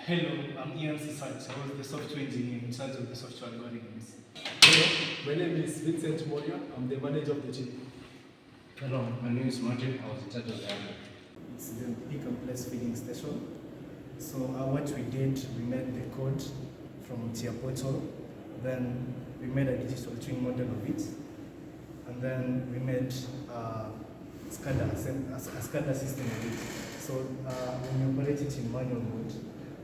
Hello, I'm Ian Sisach. I was the software engineer in charge of the software algorithms. Hello, my name is Vincent Moria. I'm the manager of the team. Hello, my name is Martin. I was in charge of the admin. It's the pick and place filling station. So what we did, we made the code from tier portal, then we made a digital twin model of it, and then we made a SCADA system of it. So when you operate it in manual mode,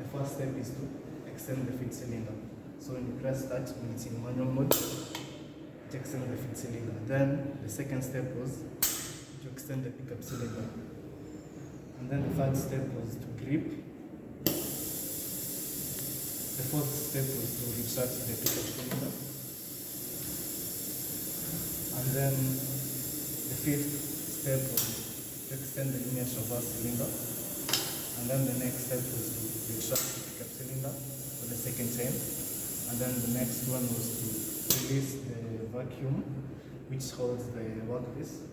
the first step is to extend the feed cylinder. So when you press that, when it's in manual mode, it extends the feed cylinder. Then the second step was to extend the pickup cylinder. And then the third step was to grip. The fourth step was to retract the pickup cylinder. And then the fifth step was to extend the linear traverse cylinder. And then the next step was to retract the pickup cylinder for the second time. And then the next one was to release the vacuum which holds the workpiece.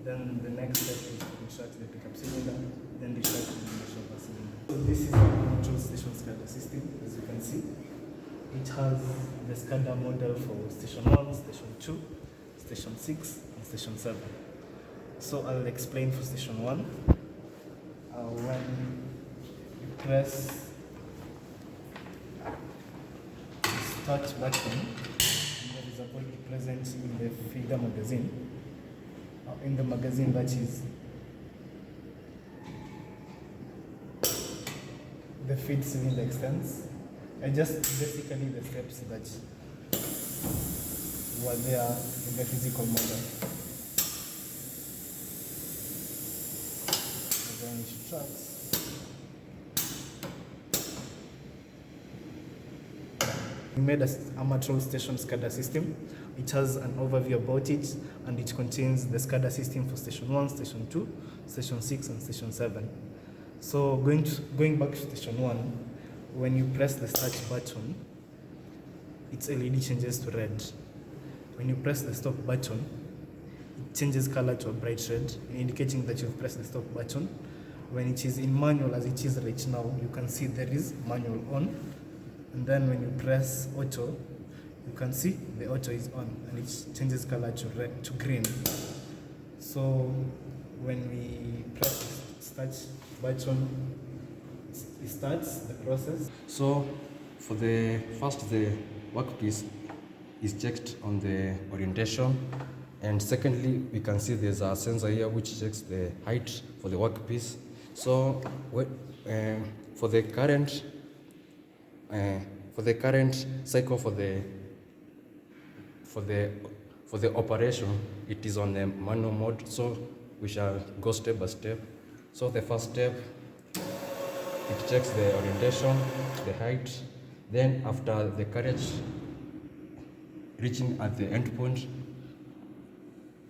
Then the next step is to retract the pickup cylinder, then retract the linear traverse cylinder. So this is our Amatrol station SCADA system, as you can see. It has the SCADA model for station 1, station 2, station 6, and station 7. So I'll explain for station 1. When you press the start button, there is a body present in the feeder magazine. In the magazine, that is the feed cylinder extends, and just basically the steps that were there in the physical model. And then it tracks. We made an Amatrol station SCADA system. It has an overview about it, and it contains the SCADA system for station 1, station 2, station 6, and station 7. So going back to station 1, when you press the start button, its LED changes to red. When you press the stop button, it changes color to a bright red, indicating that you've pressed the stop button. When it is in manual, as it is right now, you can see there is manual on. And then when you press auto, you can see the auto is on and it changes color to red, to green. So when we press the start button, it starts the process. So for the workpiece is checked on the orientation, and secondly we can see there's a sensor here which checks the height for the workpiece. So for the current cycle for the operation, it is on the manual mode, so we shall go step by step. So the first step, it checks the orientation, the height. Then after the carriage reaching at the end point,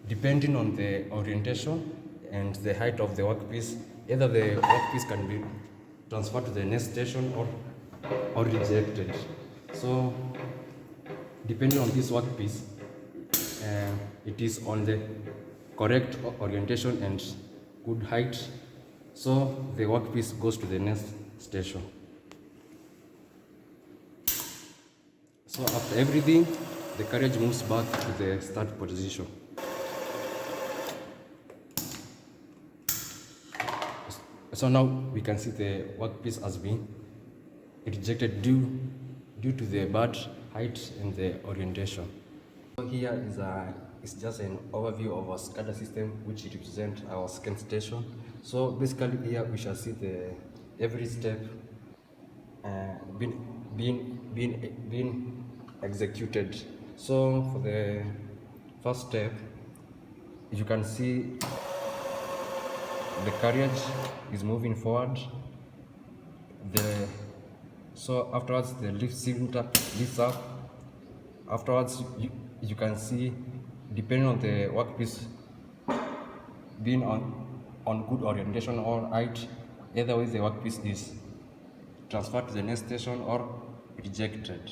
depending on the orientation and the height of the workpiece, either the workpiece can be transferred to the next station or rejected. So depending on this workpiece, it is on the correct orientation and good height, so the workpiece goes to the next station. So after everything, the carriage moves back to the start position. So now we can see the workpiece has been rejected due to the bad height and the orientation. So here is just an overview of our SCADA system, which represents our second station. So basically here we shall see every step being executed. So for the first step, you can see the carriage is moving forward. So afterwards the lift cylinder lifts up. Afterwards you can see, depending on the workpiece being on good orientation or height, either way the workpiece is transferred to the next station or rejected.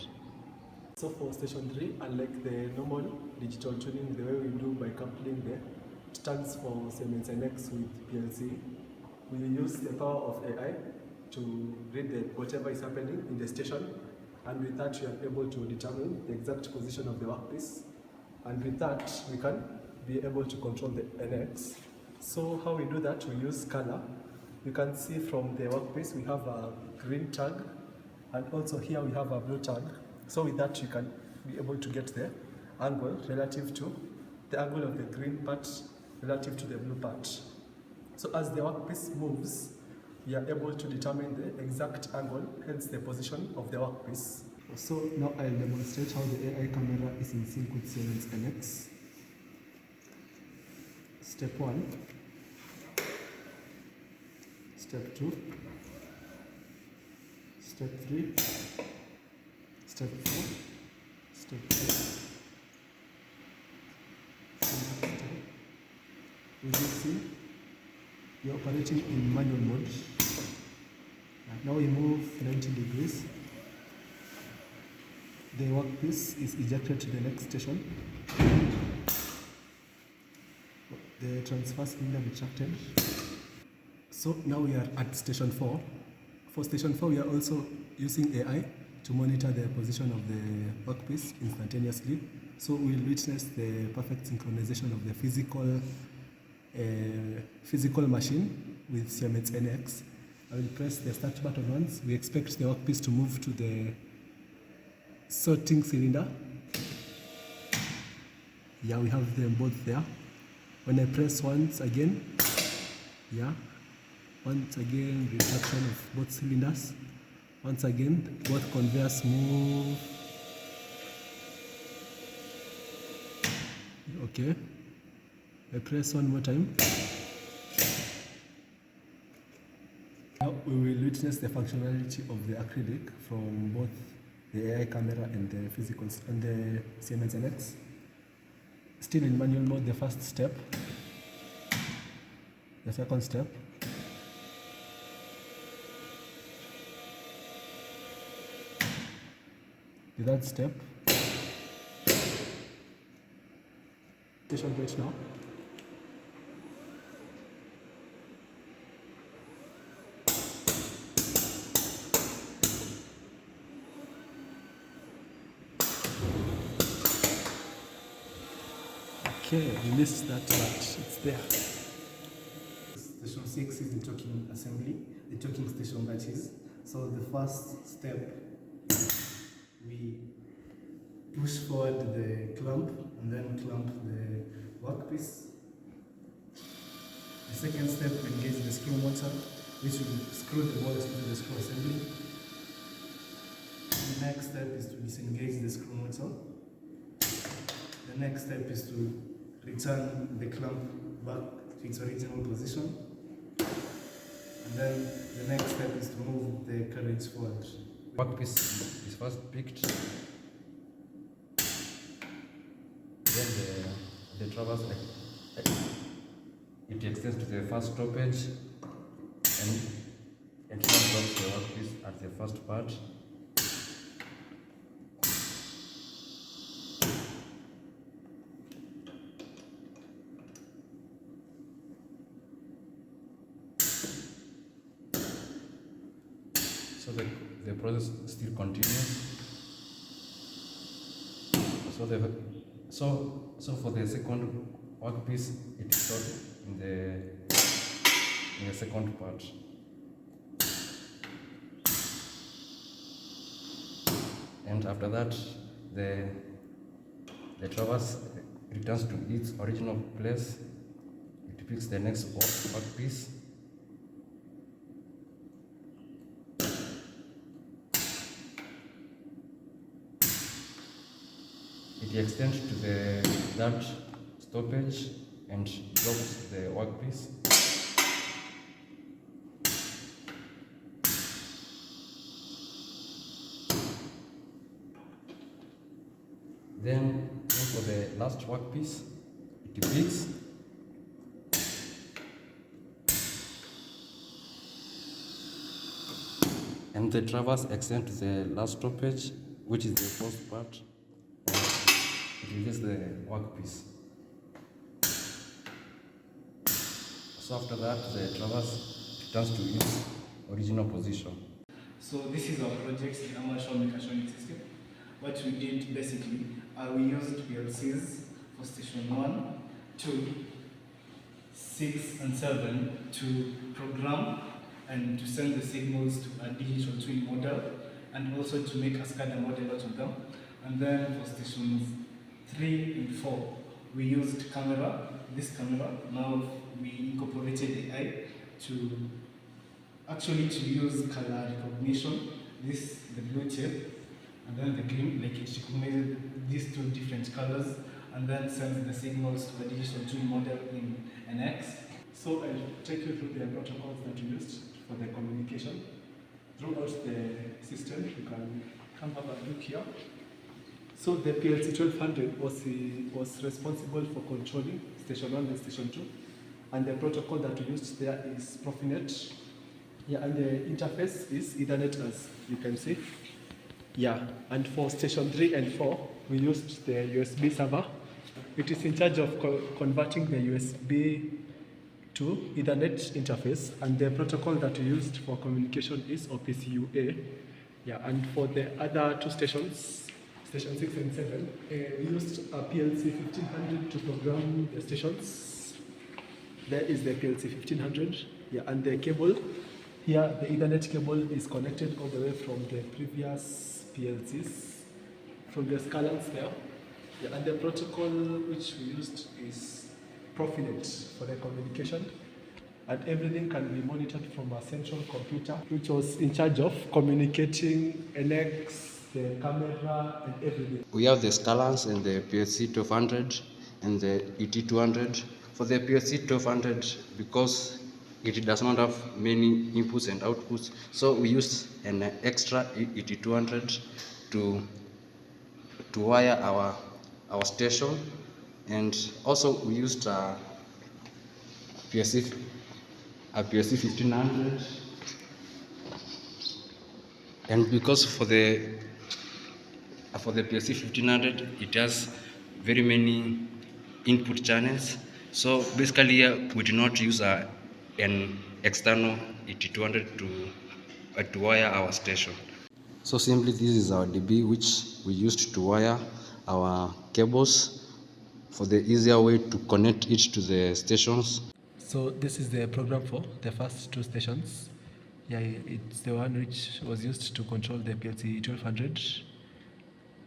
So for station 3, unlike the normal digital tuning, the way we do by coupling the tags for Siemens NX with PLC, we use the power of AI to read whatever is happening in the station, and with that you are able to determine the exact position of the workpiece, and with that we can be able to control the NX. So how we do that, we use SCADA. You can see from the workpiece we have a green tag, and also here we have a blue tag. So with that you can be able to get the angle relative to the angle of the green part relative to the blue part. So as the workpiece moves, we are able to determine the exact angle, hence the position of the workpiece. So now I'll demonstrate how the AI camera is in sync with Siemens NX. Step 1, Step 2, Step 3, Step 4, Step 5. As you see, we are operating in manual mode. Now we move 90 degrees. The workpiece is ejected to the next station. The transfer cylinder retracted. So now we are at station 4. For station 4, we are also using AI to monitor the position of the workpiece instantaneously. So we'll witness the perfect synchronization of the physical machine with Siemens NX. I will press the start button once. We expect the workpiece to move to the sorting cylinder. Yeah, we have them both there. When I press once again, yeah, once again, retraction of both cylinders. Once again, both conveyors move. Okay. I press one more time. Now we will witness the functionality of the acrylic from both the AI camera and the physical and the Siemens NX. Still in manual mode, the first step, the second step, the third step. Station right now. Okay, we missed that, but it's there. Station 6 is the talking assembly, the talking station that is. So the first step, we push forward the clamp and then clamp the workpiece. The second step, we engage the screw motor, which will screw the bolt into the screw assembly. The next step is to disengage the screw motor. The next step is to return the clamp back to its original position. And then the next step is to move the carriage forward. Workpiece is first picked. Then the traverse, it extends to the first stoppage and it drops the workpiece at the first part. So the process still continues. So for the second workpiece, it is stored in the second part. And after that, the traverse returns to its original place. It picks the next workpiece. It extends to the third stoppage and drops the workpiece. Then for the last workpiece, it picks and the traverse extends to the last stoppage, which is the first part. It releases the workpiece. So after that, the traverse returns to its original position. So this is our project, the Amatrol Mechatronics system. What we did basically, we used PLCs for station 1, 2, 6 and 7 to program and to send the signals to a digital twin model and also to make a SCADA model out of them. And then for stations 3 and 4, we used camera, this camera. Now we incorporated AI to actually to use color recognition, this the blue chip, and then the green, like it recognizes these two different colors, and then sends the signals to the digital twin model in NX. So I'll take you through the protocols that we used for the communication. Throughout the system, you can come have a look here. So the PLC 1200 was responsible for controlling station 1 and station 2. And the protocol that we used there is Profinet. Yeah, and the interface is Ethernet, as you can see. Yeah, and for station 3 and 4, we used the USB server. It is in charge of converting the USB to Ethernet interface, and the protocol that we used for communication is OPC-UA. Yeah, and for the other two stations, station 6 and 7, we used a PLC 1500 to program the stations. There is the PLC 1500, yeah, and the cable. Here, the Ethernet cable is connected all the way from the previous PLCs, from the scanners there. Yeah, and the protocol which we used is Profinet for the communication. And everything can be monitored from a central computer, which was in charge of communicating NX, the camera, and everything. We have the scalars and the PLC 1200 and the ET200. For the PLC 1200, because it does not have many inputs and outputs, so we used an extra ET200 to wire our station, and also we used a PLC 1500, and because for the PLC 1500 it has very many input channels, so basically here we do not use an external ET200 to wire our station. So simply this is our DB which we used to wire our cables for the easier way to connect it to the stations. So this is the program for the first two stations. Yeah, it's the one which was used to control the PLC 1200.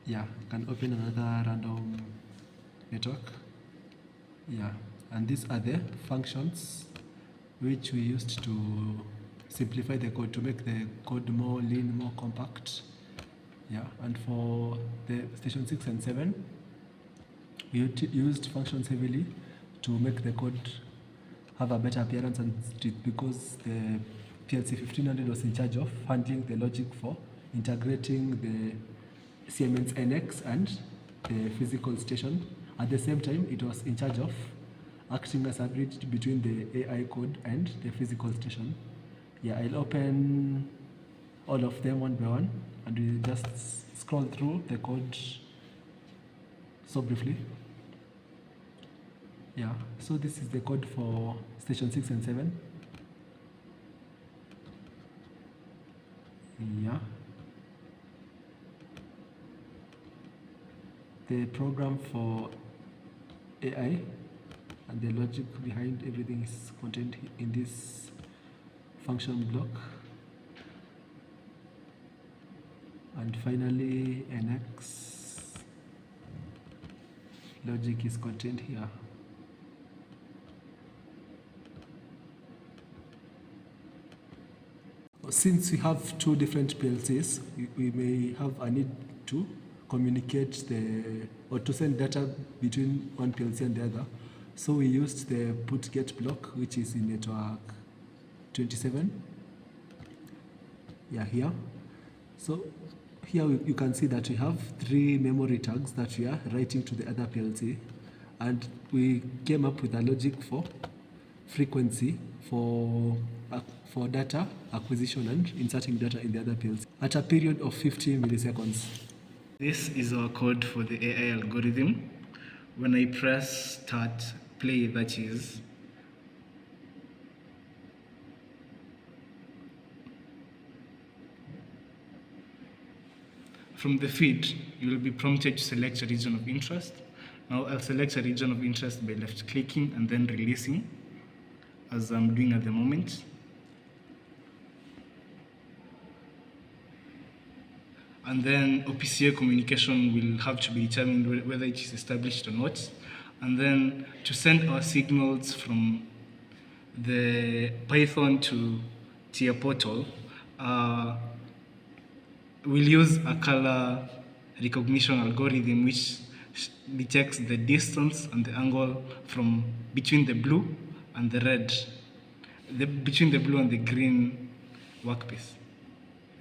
Yeah, you can open another random network. Yeah, and these are the functions which we used to simplify the code, to make the code more lean, more compact. Yeah, and for the station 6 and 7, we used functions heavily to make the code have a better appearance, and because the PLC 1500 was in charge of handling the logic for integrating the Siemens NX and the physical station. At the same time, it was in charge of acting as a bridge between the AI code and the physical station. Yeah, I'll open all of them one by one, and we'll just scroll through the code so briefly. Yeah, so this is the code for station 6 and 7. Yeah. The program for AI and the logic behind everything is contained in this function block. And finally, NX logic is contained here. Since we have two different PLCs, we may have a need to communicate or to send data between one PLC and the other. So we used the put get block, which is in network 27. Yeah, here. So here you can see that we have 3 memory tags that we are writing to the other PLC, and we came up with a logic for frequency for data acquisition and inserting data in the other PLC at a period of 50 milliseconds. This is our code for the AI algorithm. When I press start play, that is, from the feed, you will be prompted to select a region of interest. Now I'll select a region of interest by left clicking and then releasing, as I'm doing at the moment. And then OPCA communication will have to be determined whether it is established or not. And then to send our signals from the Python to tier portal, we'll use a color recognition algorithm which detects the distance and the angle from between the blue and the red, between the blue and the green workpiece.